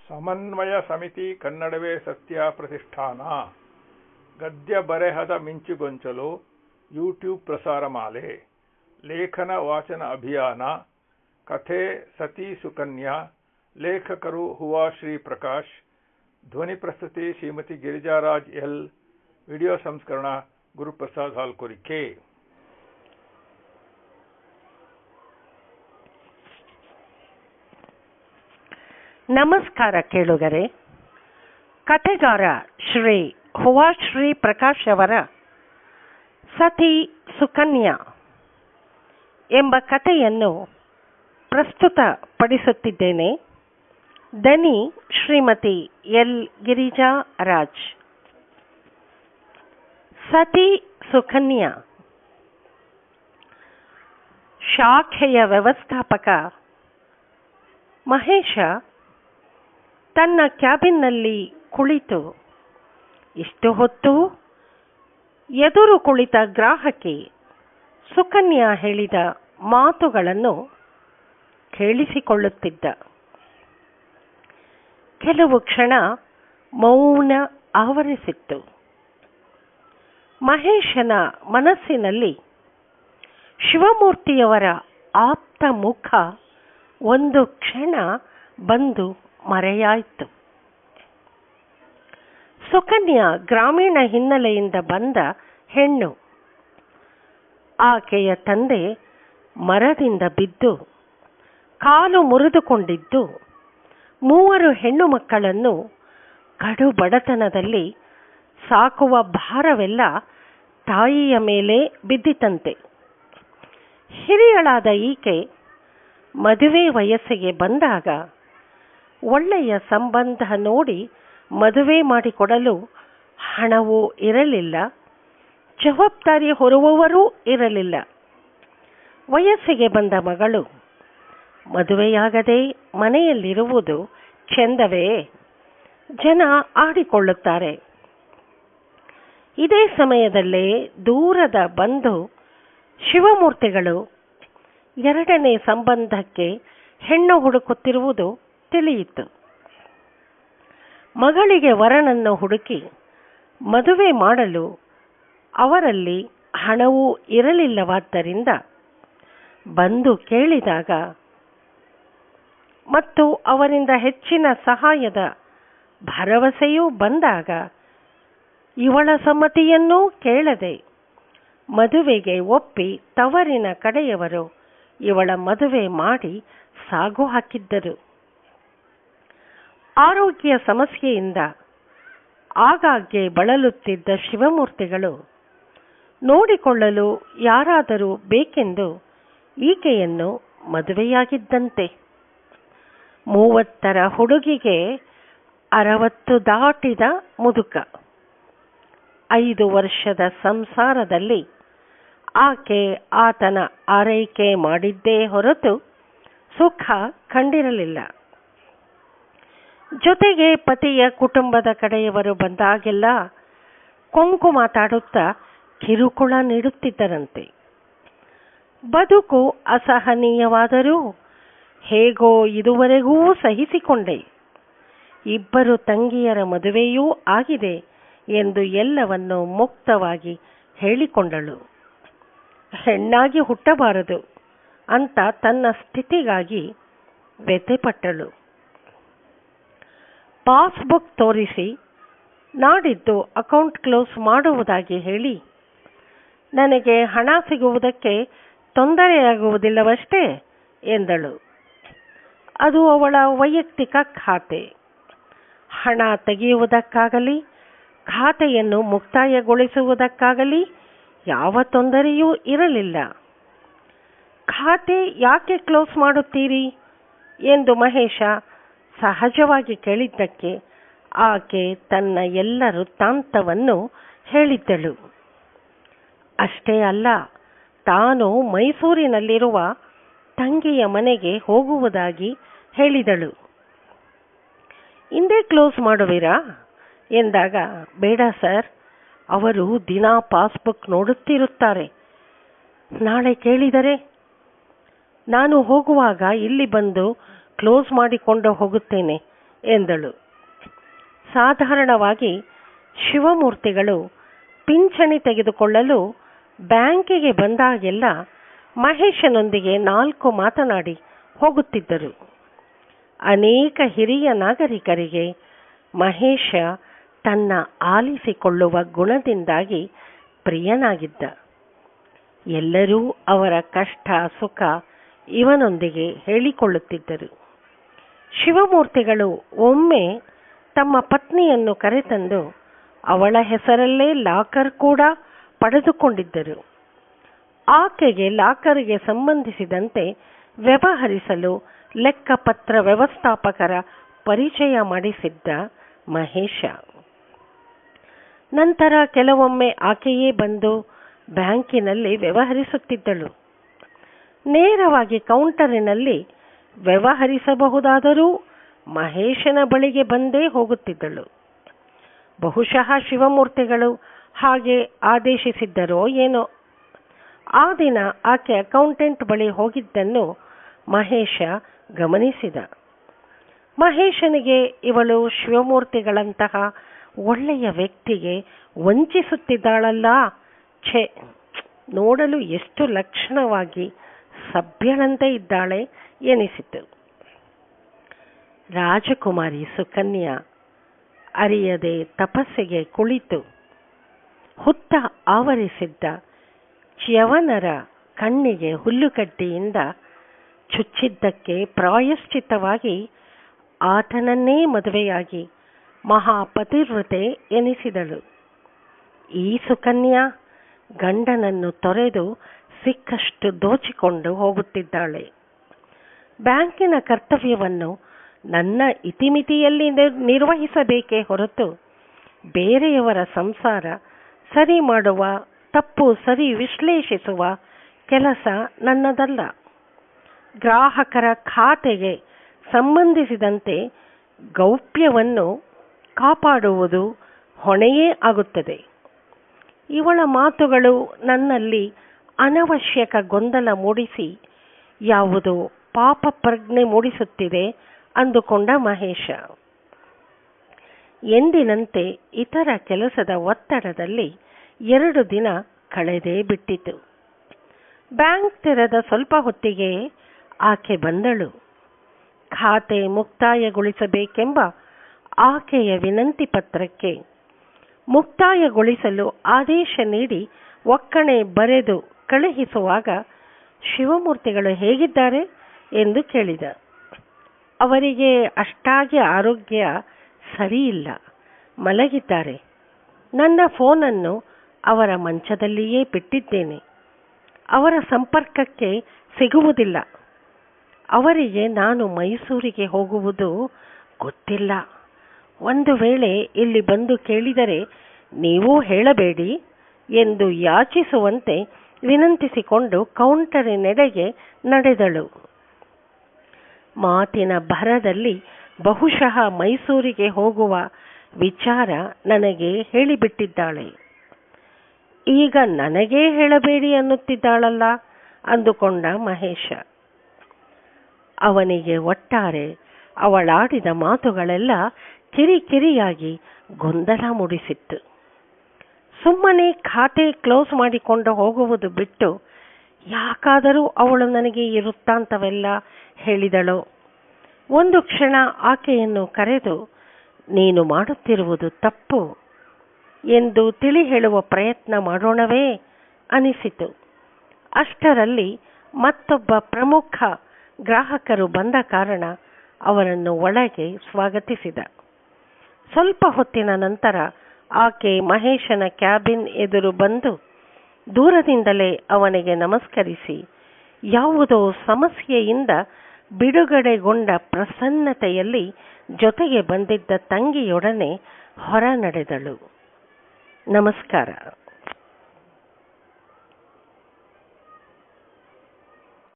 ಸಮನ್ವಯ ಸಮಿತಿ ಕನ್ನಡವೇ ಸತ್ಯ ಪ್ರತಿಷ್ಠಾನ ಗದ್ಯ ಬರೆಹದ ಮಿಂಚುಗೊಂಚಲು ಯೂಟ್ಯೂಬ್ ಪ್ರಸಾರ ಮಾಲೆ ಲೇಖನ ವಾಚನ ಅಭಿಯಾನ ಕಥೆ ಸತಿ ಸುಕನ್ಯಾ ಲೇಖಕರು ಹುವಾ ಶ್ರೀ ಪ್ರಕಾಶ್ ಧ್ವನಿ ಪ್ರಸ್ತುತಿ ಶ್ರೀಮತಿ ಗಿರಿಜಾರಾಜ್ ಎಲ್ ವಿಡಿಯೋ ಸಂಸ್ಕರಣ ಗುರುಪ್ರಸಾದ್ ಹಾಲ್ಕುರಿಕೆ. ನಮಸ್ಕಾರ ಕೇಳುಗರೆ. ಕಥೆಗಾರ ಶ್ರೀ ಹುವಾ ಶ್ರೀ ಪ್ರಕಾಶ್ ಅವರ ಸತಿ ಸುಕನ್ಯಾ ಎಂಬ ಕಥೆಯನ್ನು ಪ್ರಸ್ತುತಪಡಿಸುತ್ತಿದ್ದೇನೆ. ದನಿ ಶ್ರೀಮತಿ ಎಲ್ ಗಿರಿಜಾ ರಾಜ್. ಸತಿ ಸುಕನ್ಯಾ ಶಾಖೆಯ ವ್ಯವಸ್ಥಾಪಕ ಮಹೇಶ ತನ್ನ ಕ್ಯಾಬಿನ್ನಲ್ಲಿ ಕುಳಿತು ಇಷ್ಟು ಹೊತ್ತು ಎದುರು ಕುಳಿತ ಗ್ರಾಹಕಿ ಸುಕನ್ಯಾ ಹೇಳಿದ ಮಾತುಗಳನ್ನು ಕೇಳಿಸಿಕೊಳ್ಳುತ್ತಿದ್ದ. ಕೆಲವು ಕ್ಷಣ ಮೌನ ಆವರಿಸಿತ್ತು. ಮಹೇಶನ ಮನಸ್ಸಿನಲ್ಲಿ ಶಿವಮೂರ್ತಿಯವರ ಆಪ್ತ ಮುಖ ಒಂದು ಕ್ಷಣ ಬಂದು ಮರೆಯಾಯಿತು. ಸುಕನ್ಯಾ ಗ್ರಾಮೀಣ ಹಿನ್ನೆಲೆಯಿಂದ ಬಂದ ಹೆಣ್ಣು. ಆಕೆಯ ತಂದೆ ಮರದಿಂದ ಬಿದ್ದು ಕಾಲು ಮುರಿದುಕೊಂಡಿದ್ದು 3 ಹೆಣ್ಣು ಮಕ್ಕಳನ್ನು ಕಡು ಬಡತನದಲ್ಲಿ ಸಾಕುವ ಭಾರವೆಲ್ಲ ತಾಯಿಯ ಮೇಲೆ ಬಿದ್ದಿತಂತೆ. ಹಿರಿಯಳಾದ ಈಕೆ ಮದುವೆ ವಯಸ್ಸಿಗೆ ಬಂದಾಗ ಒಳ್ಳೆಯ ಸಂಬಂಧ ನೋಡಿ ಮದುವೆ ಮಾಡಿಕೊಡಲು ಹಣವೂ ಇರಲಿಲ್ಲ, ಜವಾಬ್ದಾರಿ ಹೊರುವವರೂ ಇರಲಿಲ್ಲ. ವಯಸ್ಸಿಗೆ ಬಂದ ಮಗಳು ಮದುವೆಯಾಗದೆ ಮನೆಯಲ್ಲಿರುವುದು ಚೆಂದವೇ? ಜನ ಆಡಿಕೊಳ್ಳುತ್ತಾರೆ. ಇದೇ ಸಮಯದಲ್ಲೇ ದೂರದ ಬಂಧು ಶಿವಮೂರ್ತಿಗಳು 2ನೇ ಸಂಬಂಧಕ್ಕೆ ಹೆಣ್ಣು ಹುಡುಕುತ್ತಿರುವುದು ತಿಳಿಯಿತು. ಮಗಳಿಗೆ ವರನನ್ನು ಹುಡುಕಿ ಮದುವೆ ಮಾಡಲು ಅವರಲ್ಲಿ ಹಣವೂ ಇರಲಿಲ್ಲವಾದ್ದರಿಂದ ಬಂದು ಕೇಳಿದಾಗ ಮತ್ತು ಅವರಿಂದ ಹೆಚ್ಚಿನ ಸಹಾಯದ ಭರವಸೆಯೂ ಬಂದಾಗ ಇವಳ ಸಮ್ಮತಿಯನ್ನೂ ಕೇಳದೆ ಮದುವೆಗೆ ಒಪ್ಪಿ ತವರಿನ ಕಡೆಯವರು ಇವಳ ಮದುವೆ ಮಾಡಿ ಸಾಗು ಹಾಕಿದ್ದರು. ಆರೋಗ್ಯ ಸಮಸ್ಯೆಯಿಂದ ಆಗಾಗ್ಗೆ ಬಳಲುತ್ತಿದ್ದ ಶಿವಮೂರ್ತಿಗಳು ನೋಡಿಕೊಳ್ಳಲು ಯಾರಾದರೂ ಬೇಕೆಂದು ಈಕೆಯನ್ನು ಮದುವೆಯಾಗಿದ್ದಂತೆ. 30ರ ಹುಡುಗಿಗೆ 60 ದಾಟಿದ ಮುದುಕ. 5 ವರ್ಷದ ಸಂಸಾರದಲ್ಲಿ ಆಕೆ ಆತನ ಆರೈಕೆ ಮಾಡಿದ್ದೇ ಹೊರತು ಸುಖ ಕಂಡಿರಲಿಲ್ಲ. ಜೊತೆಗೆ ಪತಿಯ ಕುಟುಂಬದ ಕಡೆಯವರು ಬಂದಾಗೆಲ್ಲ ಕೊಂಕು ಮಾತಾಡುತ್ತಾ ಕಿರುಕುಳ ನೀಡುತ್ತಿದ್ದರಂತೆ. ಬದುಕು ಅಸಹನೀಯವಾದರೂ ಹೇಗೋ ಇದುವರೆಗೂ ಸಹಿಸಿಕೊಂಡೆ. 2 ತಂಗಿಯರ ಮದುವೆಯೂ ಆಗಿದೆ ಎಂದು ಎಲ್ಲವನ್ನು ಮುಕ್ತವಾಗಿ ಹೇಳಿಕೊಂಡಳು. ಹೆಣ್ಣಾಗಿ ಹುಟ್ಟಬಾರದು ಅಂತ ತನ್ನ ಸ್ಥಿತಿಗಾಗಿ ವ್ಯಥೆಪಟ್ಟಳು. ಪಾಸ್ಬುಕ್ ತೋರಿಸಿ ನಾಡಿದ್ದು ಅಕೌಂಟ್ ಕ್ಲೋಸ್ ಮಾಡುವುದಾಗಿ ಹೇಳಿ, ನನಗೆ ಹಣ ಸಿಗುವುದಕ್ಕೆ ತೊಂದರೆಯಾಗುವುದಿಲ್ಲವಷ್ಟೇ ಎಂದಳು. ಅದು ಅವಳ ವೈಯಕ್ತಿಕ ಖಾತೆ. ಹಣ ತೆಗೆಯುವುದಕ್ಕಾಗಲಿ ಖಾತೆಯನ್ನು ಮುಕ್ತಾಯಗೊಳಿಸುವುದಕ್ಕಾಗಲಿ ಯಾವ ತೊಂದರೆಯೂ ಇರಲಿಲ್ಲ. ಖಾತೆ ಯಾಕೆ ಕ್ಲೋಸ್ ಮಾಡುತ್ತೀರಿ ಎಂದು ಮಹೇಶ ಸಹಜವಾಗಿ ಕೇಳಿದ್ದಕ್ಕೆ ಆಕೆ ತನ್ನ ಎಲ್ಲ ವೃತ್ತಾಂತವನ್ನು ಹೇಳಿದ್ದಳು. ಅಷ್ಟೇ ಅಲ್ಲ, ತಾನು ಮೈಸೂರಿನಲ್ಲಿರುವ ತಂಗಿಯ ಮನೆಗೆ ಹೋಗುವುದಾಗಿ ಹೇಳಿದಳು. ಇಂದೇ ಕ್ಲೋಸ್ ಮಾಡುವಿರಾ ಎಂದಾಗ, ಬೇಡ ಸರ್, ಅವರು ದಿನಾ ಪಾಸ್ಬುಕ್ ನೋಡುತ್ತಿರುತ್ತಾರೆ. ನಾಳೆ ಕೇಳಿದರೆ ನಾನು ಹೋಗುವಾಗ ಇಲ್ಲಿ ಬಂದು ಕ್ಲೋಸ್ ಮಾಡಿಕೊಂಡು ಹೋಗುತ್ತೇನೆ ಎಂದಳು. ಸಾಧಾರಣವಾಗಿ ಶಿವಮೂರ್ತಿಗಳು ಪಿಂಚಣಿ ತೆಗೆದುಕೊಳ್ಳಲು ಬ್ಯಾಂಕಿಗೆ ಬಂದಾಗೆಲ್ಲ ಮಹೇಶನೊಂದಿಗೆ 4 ಮಾತನಾಡಿ ಹೋಗುತ್ತಿದ್ದರು. ಅನೇಕ ಹಿರಿಯ ನಾಗರಿಕರಿಗೆ ಮಹೇಶ ತನ್ನ ಆಲಿಸಿಕೊಳ್ಳುವ ಗುಣದಿಂದಾಗಿ ಪ್ರಿಯನಾಗಿದ್ದ. ಎಲ್ಲರೂ ಅವರ ಕಷ್ಟ ಸುಖ ಇವನೊಂದಿಗೆ ಹೇಳಿಕೊಳ್ಳುತ್ತಿದ್ದರು. ಶಿವಮೂರ್ತಿಗಳು ಒಮ್ಮೆ ತಮ್ಮ ಪತ್ನಿಯನ್ನು ಕರೆತಂದು ಅವಳ ಹೆಸರಲ್ಲೇ ಲಾಕರ್ ಕೂಡ ಪಡೆದುಕೊಂಡಿದ್ದರು. ಆಕೆಗೆ ಲಾಕರ್ಗೆ ಸಂಬಂಧಿಸಿದಂತೆ ವ್ಯವಹರಿಸಲು ಲೆಕ್ಕಪತ್ರ ವ್ಯವಸ್ಥಾಪಕರ ಪರಿಚಯ ಮಾಡಿಸಿದ್ದ ಮಹೇಶ. ನಂತರ ಕೆಲವೊಮ್ಮೆ ಆಕೆಯೇ ಬಂದು ಬ್ಯಾಂಕಿನಲ್ಲಿ ವ್ಯವಹರಿಸುತ್ತಿದ್ದಳು. ನೇರವಾಗಿ ಕೌಂಟರಿನಲ್ಲಿ ವ್ಯವಹರಿಸಬಹುದಾದರೂ ಮಹೇಶನ ಬಳಿಗೆ ಬಂದೇ ಹೋಗುತ್ತಿದ್ದಳು. ಬಹುಶಃ ಶಿವಮೂರ್ತಿಗಳು ಹಾಗೆ ಆದೇಶಿಸಿದ್ದರೋ ಏನೋ. ಆ ದಿನ ಆಕೆ ಅಕೌಂಟೆಂಟ್ ಬಳಿ ಹೋಗಿದ್ದನ್ನು ಮಹೇಶ ಗಮನಿಸಿದ. ಮಹೇಶನಿಗೆ ಇವಳು ಶಿವಮೂರ್ತಿಗಳಂತಹ ಒಳ್ಳೆಯ ವ್ಯಕ್ತಿಗೆ ವಂಚಿಸುತ್ತಿದ್ದಾಳಲ್ಲ, ಛೆ, ನೋಡಲು ಎಷ್ಟು ಲಕ್ಷಣವಾಗಿ ಸಭ್ಯಳಂತೆ ಇದ್ದಾಳೆ ಎನಿಸಿತು. ರಾಜಕುಮಾರಿ ಸುಕನ್ಯಾ ಅರಿಯದೆ ತಪಸ್ಸಿಗೆ ಕುಳಿತು ಹುತ್ತ ಆವರಿಸಿದ್ದ ಚ್ಯವನರ ಕಣ್ಣಿಗೆ ಹುಲ್ಲುಕಡ್ಡಿಯಿಂದ ಚುಚ್ಚಿದ್ದಕ್ಕೆ ಪ್ರಾಯಶ್ಚಿತ್ತವಾಗಿ ಆತನನ್ನೇ ಮದುವೆಯಾಗಿ ಮಹಾಪತಿವ್ರತೆ ಎನಿಸಿದಳು. ಈ ಸುಕನ್ಯಾ ಗಂಡನನ್ನು ತೊರೆದು ಸಿಕ್ಕಷ್ಟು ದೋಚಿಕೊಂಡು ಹೋಗುತ್ತಿದ್ದಾಳೆ. ಬ್ಯಾಂಕಿನ ಕರ್ತವ್ಯವನ್ನು ನನ್ನ ಇತಿಮಿತಿಯಲ್ಲಿ ನಿರ್ವಹಿಸಬೇಕೇ ಹೊರತು ಬೇರೆಯವರ ಸಂಸಾರ ಸರಿ ಮಾಡುವ, ತಪ್ಪು ಸರಿ ವಿಶ್ಲೇಷಿಸುವ ಕೆಲಸ ನನ್ನದಲ್ಲ. ಗ್ರಾಹಕರ ಖಾತೆಗೆ ಸಂಬಂಧಿಸಿದಂತೆ ಗೌಪ್ಯವನ್ನು ಕಾಪಾಡುವುದು ಹೊಣೆಯೇ ಆಗುತ್ತದೆ. ಇವಳ ಮಾತುಗಳು ನನ್ನಲ್ಲಿ ಅನವಶ್ಯಕ ಗೊಂದಲ ಮೂಡಿಸಿ ಯಾವುದೋ ಪಾಪ ಪ್ರಜ್ಞೆ ಮೂಡಿಸುತ್ತಿದೆ ಅಂದುಕೊಂಡ ಮಹೇಶ. ಎಂದಿನಂತೆ ಇತರ ಕೆಲಸದ ಒತ್ತಡದಲ್ಲಿ 2 ದಿನ ಕಳೆದೇ ಬಿಟ್ಟಿತು. ಬ್ಯಾಂಕ್ ತೆರೆದ ಸ್ವಲ್ಪ ಹೊತ್ತಿಗೆ ಆಕೆ ಬಂದಳು. ಖಾತೆ ಮುಕ್ತಾಯಗೊಳಿಸಬೇಕೆಂಬ ಆಕೆಯ ವಿನಂತಿ ಪತ್ರಕ್ಕೆ ಮುಕ್ತಾಯಗೊಳಿಸಲು ಆದೇಶ ನೀಡಿ ಒಕ್ಕಣೆ ಬರೆದು ಕಳುಹಿಸುವಾಗ ಶಿವಮೂರ್ತಿಗಳು ಹೇಗಿದ್ದಾರೆ ಎಂದು ಕೇಳಿದ. ಅವರಿಗೆ ಅಷ್ಟಾಗಿ ಆರೋಗ್ಯ ಸರಿಯಿಲ್ಲ, ಮಲಗಿದ್ದಾರೆ. ನನ್ನ ಫೋನನ್ನು ಅವರ ಮಂಚದಲ್ಲಿಯೇ ಬಿಟ್ಟಿದ್ದೇನೆ. ಅವರ ಸಂಪರ್ಕಕ್ಕೆ ಸಿಗುವುದಿಲ್ಲ. ಅವರಿಗೆ ನಾನು ಮೈಸೂರಿಗೆ ಹೋಗುವುದು ಗೊತ್ತಿಲ್ಲ. ಒಂದು ವೇಳೆ ಇಲ್ಲಿ ಬಂದು ಕೇಳಿದರೆ ನೀವೂ ಹೇಳಬೇಡಿ ಎಂದು ಯಾಚಿಸುವಂತೆ ವಿನಂತಿಸಿಕೊಂಡು ಕೌಂಟರಿನೆಡೆಗೆ ನಡೆದಳು. ಮಾತಿನ ಭರದಲ್ಲಿ ಬಹುಶಃ ಮೈಸೂರಿಗೆ ಹೋಗುವ ವಿಚಾರ ನನಗೆ ಹೇಳಿಬಿಟ್ಟಿದ್ದಾಳೆ. ಈಗ ನನಗೇ ಹೇಳಬೇಡಿ ಅನ್ನುತ್ತಿದ್ದಾಳಲ್ಲ ಅಂದುಕೊಂಡ ಮಹೇಶ. ಅವನಿಗೆ ಒಟ್ಟಾರೆ ಅವಳಾಡಿದ ಮಾತುಗಳೆಲ್ಲ ಕಿರಿಕಿರಿಯಾಗಿ ಗೊಂದಲ ಮೂಡಿಸಿತ್ತು. ಸುಮ್ಮನೆ ಖಾತೆ ಕ್ಲೋಸ್ ಮಾಡಿಕೊಂಡು ಹೋಗುವುದು ಬಿಟ್ಟು ಯಾಕಾದರೂ ಅವಳು ನನಗೆ ಈ ವೃತ್ತಾಂತವೆಲ್ಲ ಹೇಳಿದಳೋ. ಒಂದು ಕ್ಷಣ ಆಕೆಯನ್ನು ಕರೆದು ನೀನು ಮಾಡುತ್ತಿರುವುದು ತಪ್ಪು ಎಂದು ತಿಳಿ ಹೇಳುವ ಪ್ರಯತ್ನ ಮಾಡೋಣವೇ ಅನಿಸಿತು. ಅಷ್ಟರಲ್ಲಿ ಮತ್ತೊಬ್ಬ ಪ್ರಮುಖ ಗ್ರಾಹಕರು ಬಂದ ಕಾರಣ ಅವರನ್ನು ಒಳಗೆ ಸ್ವಾಗತಿಸಿದ. ಸ್ವಲ್ಪ ಹೊತ್ತಿನ ನಂತರ ಆಕೆ ಮಹೇಶನ ಕ್ಯಾಬಿನ್ ಎದುರು ಬಂದು ದೂರದಿಂದಲೇ ಅವನಿಗೆ ನಮಸ್ಕರಿಸಿ ಯಾವುದೋ ಸಮಸ್ಯೆಯಿಂದ ಬಿಡುಗಡೆಗೊಂಡ ಪ್ರಸನ್ನತೆಯಲ್ಲಿ ಜೊತೆಗೆ ಬಂದಿದ್ದ ತಂಗಿಯೊಡನೆ ಹೊರ ನಡೆದಳು. ನಮಸ್ಕಾರ.